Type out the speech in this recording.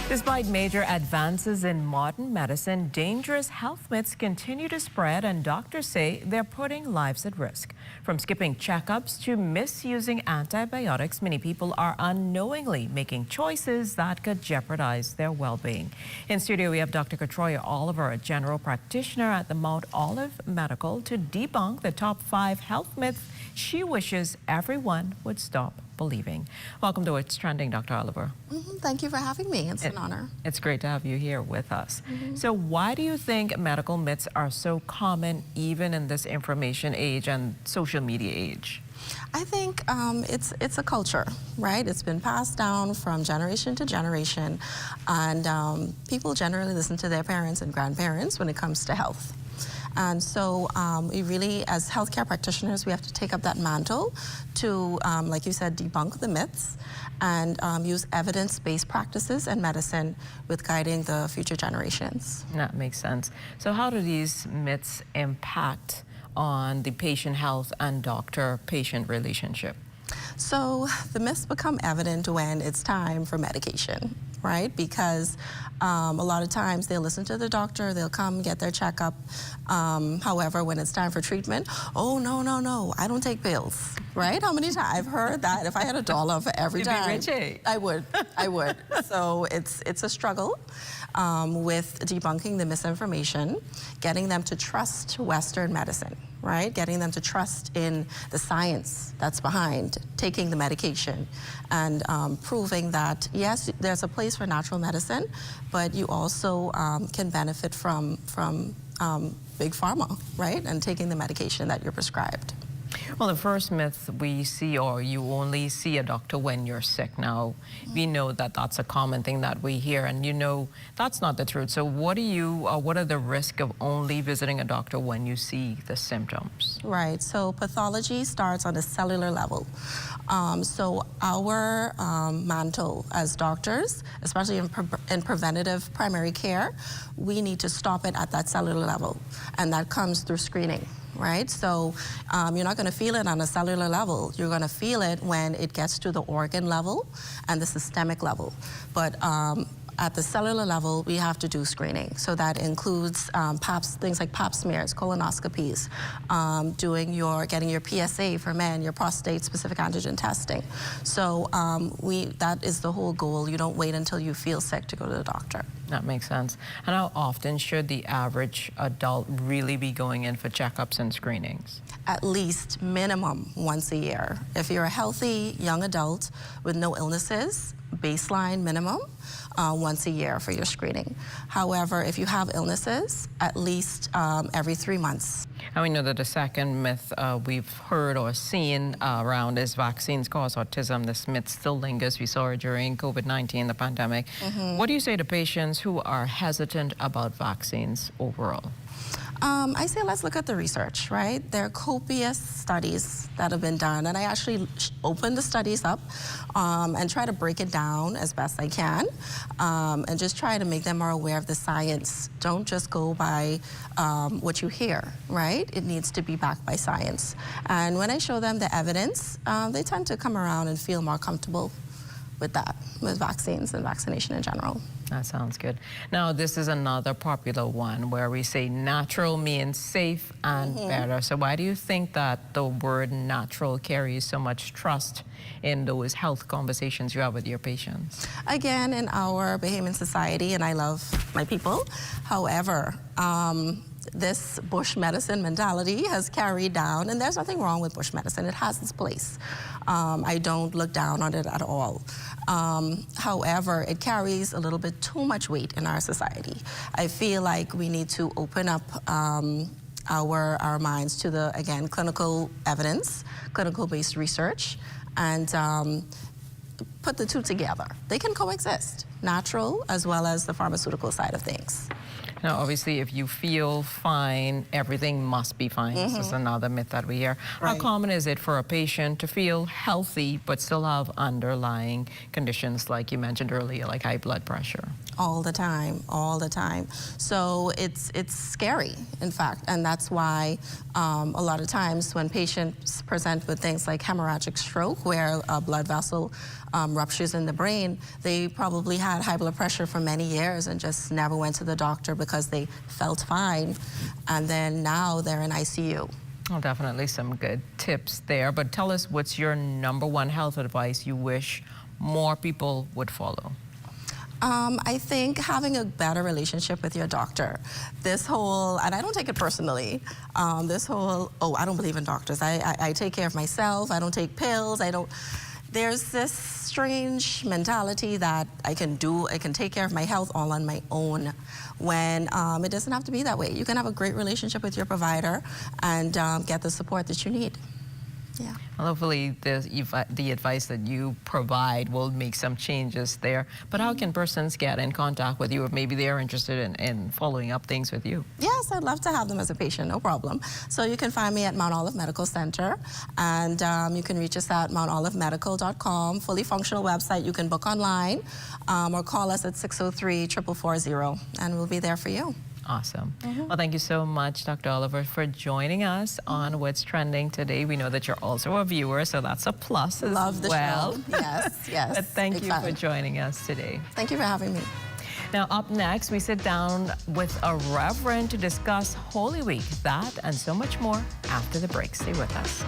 Despite major advances in modern medicine, dangerous health myths continue to spread, and doctors say they're putting lives at risk. From skipping checkups to misusing antibiotics, many people are unknowingly making choices that could jeopardize their well-being. In studio, we have Dr. Ketroya Oliver, a general practitioner at the Mount Olive Medical, to debunk the top 5 health myths she wishes everyone would stop believing. Welcome to What's Trending, Dr. Oliver. Thank you for having me. It's an honor. It's great to have you here with us. So why do you think medical myths are so common even in this information age and social media age? I think it's a culture, right? It's been passed down from generation to generation, and people generally listen to their parents and grandparents when it comes to health. And so we really, as healthcare practitioners, we have to take up that mantle to, like you said, debunk the myths and use evidence-based practices and medicine with guiding the future generations. That makes sense. So how do these myths impact on the patient health and doctor-patient relationship? So the myths become evident when it's time for medication, right? Because a lot of times they'll listen to the doctor, they'll come get their checkup. However, when it's time for treatment, oh, no, I don't take pills, right? How many times I've heard that? If I had $1 for every time, you'd be rich, eh? I would. So it's a struggle with debunking the misinformation, getting them to trust Western medicine, right? Getting them to trust in the science that's behind taking the medication, and proving that, yes, there's a place for natural medicine, but you also can benefit from big pharma, right? And taking the medication that you're prescribed. Well, the first myth we see, or you only see a doctor when you're sick. Now, we know that that's a common thing that we hear, and you know that's not the truth. So what are the risks of only visiting a doctor when you see the symptoms? Right, so pathology starts on a cellular level. So our mantle as doctors, especially in preventative primary care, we need to stop it at that cellular level, and that comes through screening. Right? So you're not going to feel it on a cellular level. You're going to feel it when it gets to the organ level and the systemic level. But at the cellular level, we have to do screening. So that includes things like pap smears, colonoscopies, getting your PSA for men, your prostate-specific antigen testing. So that is the whole goal. You don't wait until you feel sick to go to the doctor. That makes sense. And how often should the average adult really be going in for checkups and screenings? At least minimum once a year. If you're a healthy young adult with no illnesses, baseline minimum once a year for your screening. However, if you have illnesses, at least every 3 months. And we know that the second myth we've heard or seen around is vaccines cause autism. This myth still lingers. We saw it during COVID-19, the pandemic. What do you say to patients who are hesitant about vaccines overall? I say let's look at the research, right? There are copious studies that have been done, and I actually open the studies up and try to break it down as best I can, and just try to make them more aware of the science. Don't just go by what you hear, right? It needs to be backed by science. And when I show them the evidence, they tend to come around and feel more comfortable with that, with vaccines and vaccination in general. That sounds good. Now, this is another popular one where we say natural means safe and better. So why do you think that the word natural carries so much trust in those health conversations you have with your patients? Again, in our Bahamian society, and I love my people, however, this bush medicine mentality has carried down, and there's nothing wrong with bush medicine. It has its place. I don't look down on it at all. However, it carries a little bit too much weight in our society. I feel like we need to open up our minds to the, again, clinical evidence, clinical-based research, and put the two together. They can coexist, natural as well as the pharmaceutical side of things. Now, obviously, if you feel fine, everything must be fine. This is another myth that we hear. How Right. common is it for a patient to feel healthy but still have underlying conditions like you mentioned earlier, like high blood pressure? All the time, all the time. So it's scary, in fact, and that's why a lot of times when patients present with things like hemorrhagic stroke, where a blood vessel ruptures in the brain, they probably had high blood pressure for many years and just never went to the doctor because they felt fine, and then now they're in ICU. Well, definitely some good tips there, but tell us, what's your #1 health advice you wish more people would follow? I think having a better relationship with your doctor. This whole, and I don't take it personally, this whole, oh, I don't believe in doctors. I take care of myself. I don't take pills. There's this strange mentality that I can take care of my health all on my own, when it doesn't have to be that way. You can have a great relationship with your provider and get the support that you need. Yeah. Well, hopefully the advice that you provide will make some changes there. But how can persons get in contact with you if maybe they're interested in following up things with you? Yes, I'd love to have them as a patient, no problem. So you can find me at Mount Olive Medical Center, and you can reach us at mountolivemedical.com, fully functional website. You can book online or call us at 603-4440, and we'll be there for you. Awesome. Well, thank you so much, Dr. Oliver, for joining us on What's Trending today. We know that you're also a viewer, so that's a plus as Love the well. show. Yes, yes. But thank Big you fan. for joining us today. Thank you for having me. Now, up next, we sit down with a reverend to discuss Holy Week. That and so much more after the break. Stay with us.